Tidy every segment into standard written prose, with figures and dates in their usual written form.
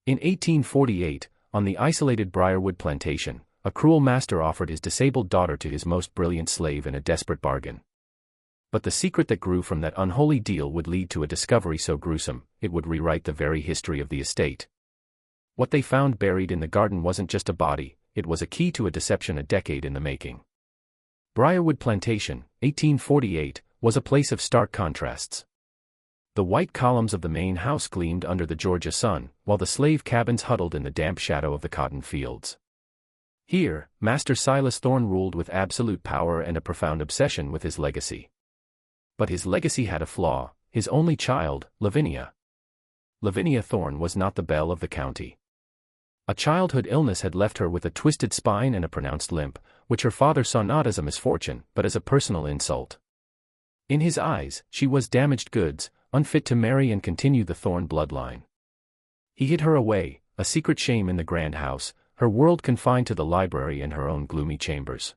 In 1848, on the isolated Briarwood plantation, a cruel master offered his disabled daughter to his most brilliant slave in a desperate bargain. But the secret that grew from that unholy deal would lead to a discovery so gruesome, it would rewrite the very history of the estate. What they found buried in the garden wasn't just a body, it was a key to a deception a decade in the making. Briarwood Plantation, 1848, was a place of stark contrasts. The white columns of the main house gleamed under the Georgia sun, while the slave cabins huddled in the damp shadow of the cotton fields. Here, Master Silas Thorne ruled with absolute power and a profound obsession with his legacy. But his legacy had a flaw: his only child, Lavinia. Lavinia Thorne was not the belle of the county. A childhood illness had left her with a twisted spine and a pronounced limp, which her father saw not as a misfortune, but as a personal insult. In his eyes, she was damaged goods, unfit to marry and continue the Thorne bloodline. He hid her away, a secret shame in the grand house, her world confined to the library and her own gloomy chambers.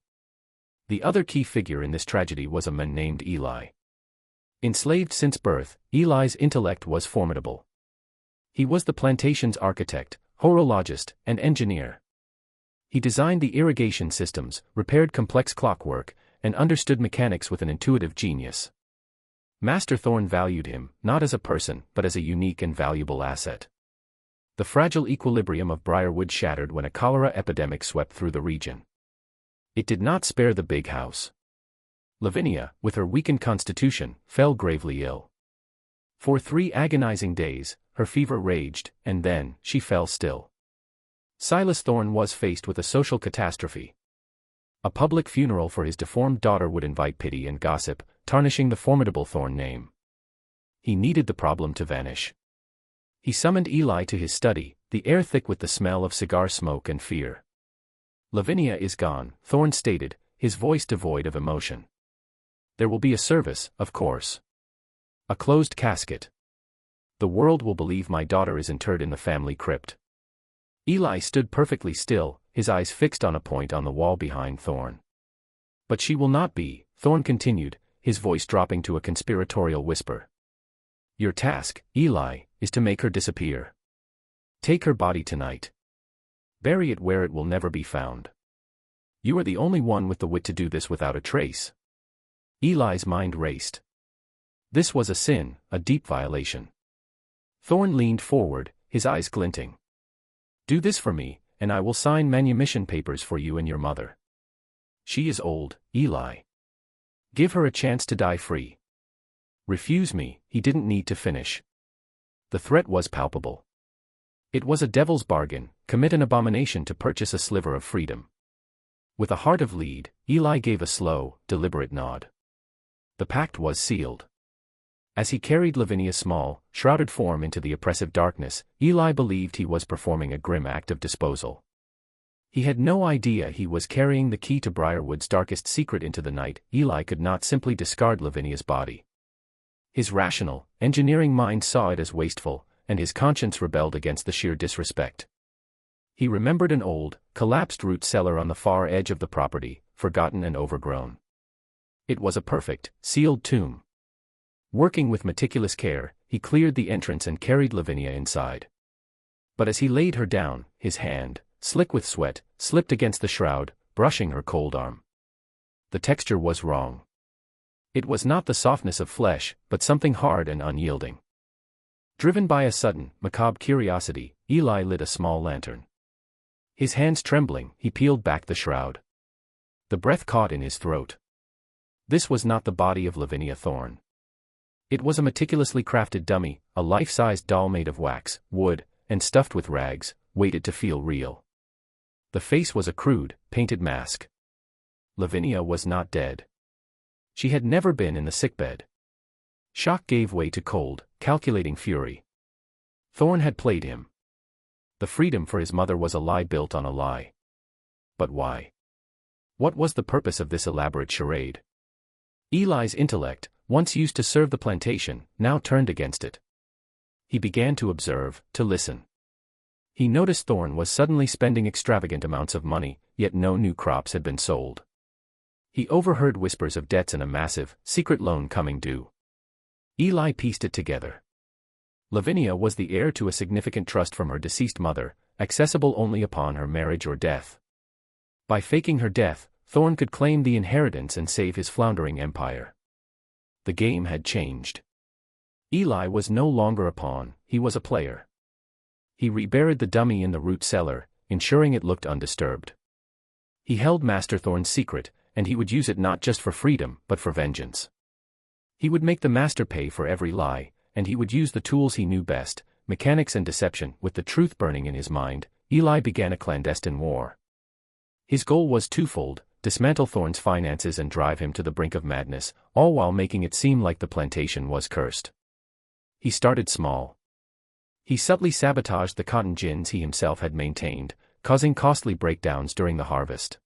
The other key figure in this tragedy was a man named Eli. Enslaved since birth, Eli's intellect was formidable. He was the plantation's architect, horologist, and engineer. He designed the irrigation systems, repaired complex clockwork, and understood mechanics with an intuitive genius. Master Thorne valued him, not as a person, but as a unique and valuable asset. The fragile equilibrium of Briarwood shattered when a cholera epidemic swept through the region. It did not spare the big house. Lavinia, with her weakened constitution, fell gravely ill. For 3 agonizing days, her fever raged, and then, she fell still. Silas Thorne was faced with a social catastrophe. A public funeral for his deformed daughter would invite pity and gossip, tarnishing the formidable Thorne name. He needed the problem to vanish. He summoned Eli to his study, the air thick with the smell of cigar smoke and fear. "Lavinia is gone," Thorne stated, his voice devoid of emotion. "There will be a service, of course. A closed casket. The world will believe my daughter is interred in the family crypt." Eli stood perfectly still, his eyes fixed on a point on the wall behind Thorne. "But she will not be," Thorne continued, his voice dropping to a conspiratorial whisper. "Your task, Eli, is to make her disappear. Take her body tonight. Bury it where it will never be found. You are the only one with the wit to do this without a trace." Eli's mind raced. This was a sin, a deep violation. Thorne leaned forward, his eyes glinting. "Do this for me, and I will sign manumission papers for you and your mother. She is old, Eli. Give her a chance to die free. Refuse me." He didn't need to finish. The threat was palpable. It was a devil's bargain: commit an abomination to purchase a sliver of freedom. With a heart of lead, Eli gave a slow, deliberate nod. The pact was sealed. As he carried Lavinia's small, shrouded form into the oppressive darkness, Eli believed he was performing a grim act of disposal. He had no idea he was carrying the key to Briarwood's darkest secret into the night. Eli could not simply discard Lavinia's body. His rational, engineering mind saw it as wasteful, and his conscience rebelled against the sheer disrespect. He remembered an old, collapsed root cellar on the far edge of the property, forgotten and overgrown. It was a perfect, sealed tomb. Working with meticulous care, he cleared the entrance and carried Lavinia inside. But as he laid her down, his hand, slick with sweat, slipped against the shroud, brushing her cold arm. The texture was wrong. It was not the softness of flesh, but something hard and unyielding. Driven by a sudden, macabre curiosity, Eli lit a small lantern. His hands trembling, he peeled back the shroud. The breath caught in his throat. This was not the body of Lavinia Thorne. It was a meticulously crafted dummy, a life-sized doll made of wax, wood, and stuffed with rags, waited to feel real. The face was a crude, painted mask. Lavinia was not dead. She had never been in the sickbed. Shock gave way to cold, calculating fury. Thorne had played him. The freedom for his mother was a lie built on a lie. But why? What was the purpose of this elaborate charade? Eli's intellect, once used to serve the plantation, now turned against it. He began to observe, to listen. He noticed Thorne was suddenly spending extravagant amounts of money, yet no new crops had been sold. He overheard whispers of debts and a massive, secret loan coming due. Eli pieced it together. Lavinia was the heir to a significant trust from her deceased mother, accessible only upon her marriage or death. By faking her death, Thorn could claim the inheritance and save his floundering empire. The game had changed. Eli was no longer a pawn, he was a player. He reburied the dummy in the root cellar, ensuring it looked undisturbed. He held Master Thorn's secret, and he would use it not just for freedom, but for vengeance. He would make the master pay for every lie, and he would use the tools he knew best, mechanics and deception. With the truth burning in his mind, Eli began a clandestine war. His goal was twofold: dismantle Thorn's finances and drive him to the brink of madness, all while making it seem like the plantation was cursed. He started small. He subtly sabotaged the cotton gins he himself had maintained, causing costly breakdowns during the harvest.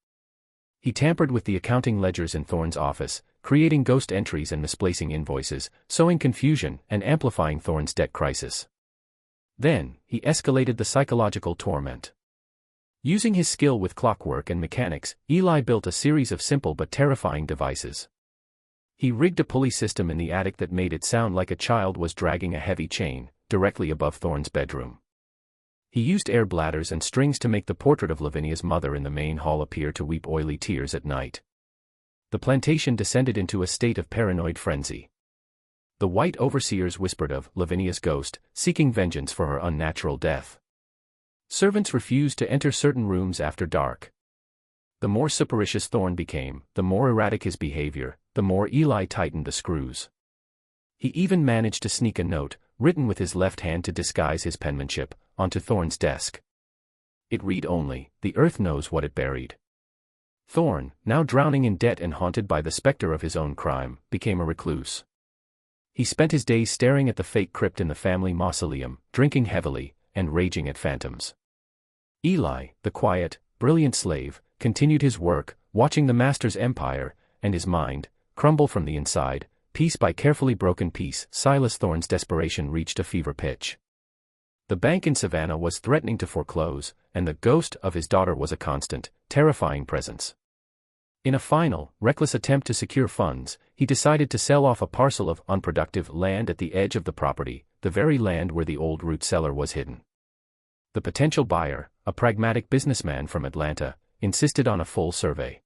He tampered with the accounting ledgers in Thorn's office, creating ghost entries and misplacing invoices, sowing confusion and amplifying Thorn's debt crisis. Then, he escalated the psychological torment. Using his skill with clockwork and mechanics, Eli built a series of simple but terrifying devices. He rigged a pulley system in the attic that made it sound like a child was dragging a heavy chain, directly above Thorn's bedroom. He used air bladders and strings to make the portrait of Lavinia's mother in the main hall appear to weep oily tears at night. The plantation descended into a state of paranoid frenzy. The white overseers whispered of Lavinia's ghost, seeking vengeance for her unnatural death. Servants refused to enter certain rooms after dark. The more superstitious Thorn became, the more erratic his behavior, the more Eli tightened the screws. He even managed to sneak a note, written with his left hand to disguise his penmanship, onto Thorn's desk. It read only, "The earth knows what it buried." Thorn, now drowning in debt and haunted by the specter of his own crime, became a recluse. He spent his days staring at the fake crypt in the family mausoleum, drinking heavily, and raging at phantoms. Eli, the quiet, brilliant slave, continued his work, watching the master's empire, and his mind, crumble from the inside, piece by carefully broken piece. Silas Thorn's desperation reached a fever pitch. The bank in Savannah was threatening to foreclose, and the ghost of his daughter was a constant, terrifying presence. In a final, reckless attempt to secure funds, he decided to sell off a parcel of unproductive land at the edge of the property, the very land where the old root cellar was hidden. The potential buyer, a pragmatic businessman from Atlanta, insisted on a full survey.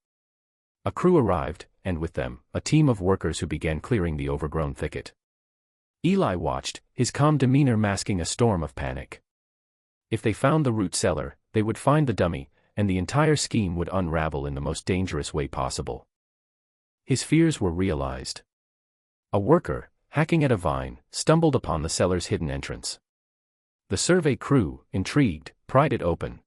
A crew arrived, and with them, a team of workers who began clearing the overgrown thicket. Eli watched, his calm demeanor masking a storm of panic. If they found the root cellar, they would find the dummy, and the entire scheme would unravel in the most dangerous way possible. His fears were realized. A worker, hacking at a vine, stumbled upon the cellar's hidden entrance. The survey crew, intrigued, pried it open.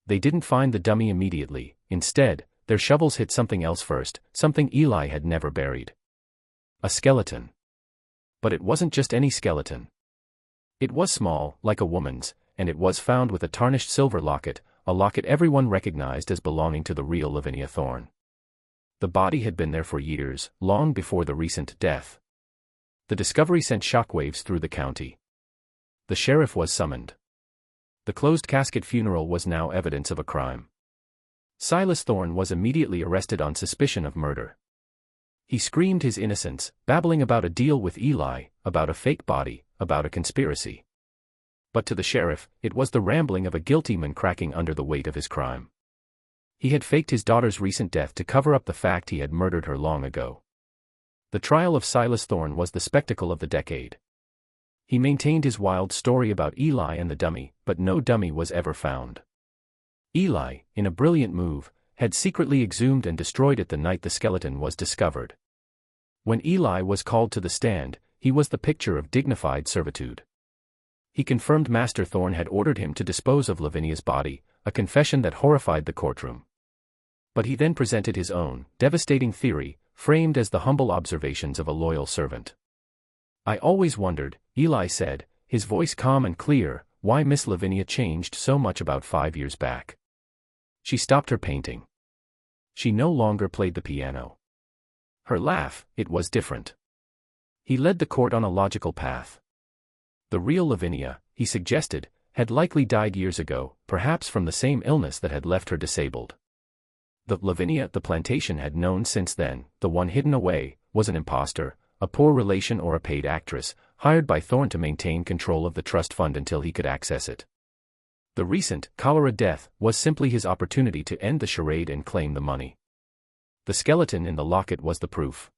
They didn't find the dummy immediately. Instead, their shovels hit something else first, something Eli had never buried. A skeleton. But it wasn't just any skeleton. It was small, like a woman's, and it was found with a tarnished silver locket, a locket everyone recognized as belonging to the real Lavinia Thorn. The body had been there for years, long before the recent death. The discovery sent shockwaves through the county. The sheriff was summoned. The closed casket funeral was now evidence of a crime. Silas Thorn was immediately arrested on suspicion of murder. He screamed his innocence, babbling about a deal with Eli, about a fake body, about a conspiracy. But to the sheriff, it was the rambling of a guilty man cracking under the weight of his crime. He had faked his daughter's recent death to cover up the fact he had murdered her long ago. The trial of Silas Thorn was the spectacle of the decade. He maintained his wild story about Eli and the dummy, but no dummy was ever found. Eli, in a brilliant move, had secretly exhumed and destroyed it the night the skeleton was discovered. When Eli was called to the stand, he was the picture of dignified servitude. He confirmed Master Thorn had ordered him to dispose of Lavinia's body, a confession that horrified the courtroom. But he then presented his own, devastating theory, framed as the humble observations of a loyal servant. "I always wondered," Eli said, his voice calm and clear, "why Miss Lavinia changed so much about 5 years back. She stopped her painting. She no longer played the piano. Her laugh, it was different." He led the court on a logical path. The real Lavinia, he suggested, had likely died years ago, perhaps from the same illness that had left her disabled. The Lavinia the plantation had known since then, the one hidden away, was an imposter, a poor relation or a paid actress, hired by Thorn to maintain control of the trust fund until he could access it. The recent cholera death was simply his opportunity to end the charade and claim the money. The skeleton in the locket was the proof.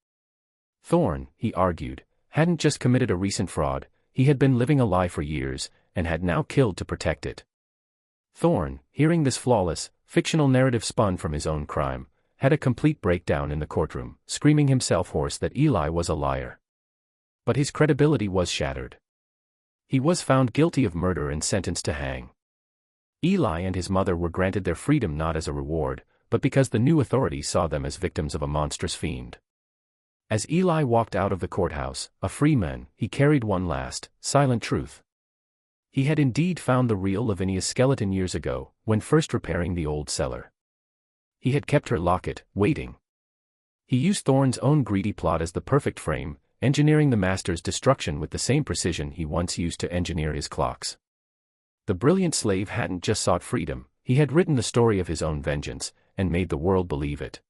Thorn, he argued, hadn't just committed a recent fraud, he had been living a lie for years, and had now killed to protect it. Thorn, hearing this flawless, fictional narrative spun from his own crime, had a complete breakdown in the courtroom, screaming himself hoarse that Eli was a liar. But his credibility was shattered. He was found guilty of murder and sentenced to hang. Eli and his mother were granted their freedom not as a reward, but because the new authorities saw them as victims of a monstrous fiend. As Eli walked out of the courthouse, a free man, he carried one last, silent truth. He had indeed found the real Lavinia's skeleton years ago, when first repairing the old cellar. He had kept her locket, waiting. He used Thorn's own greedy plot as the perfect frame, engineering the master's destruction with the same precision he once used to engineer his clocks. The brilliant slave hadn't just sought freedom, he had written the story of his own vengeance, and made the world believe it.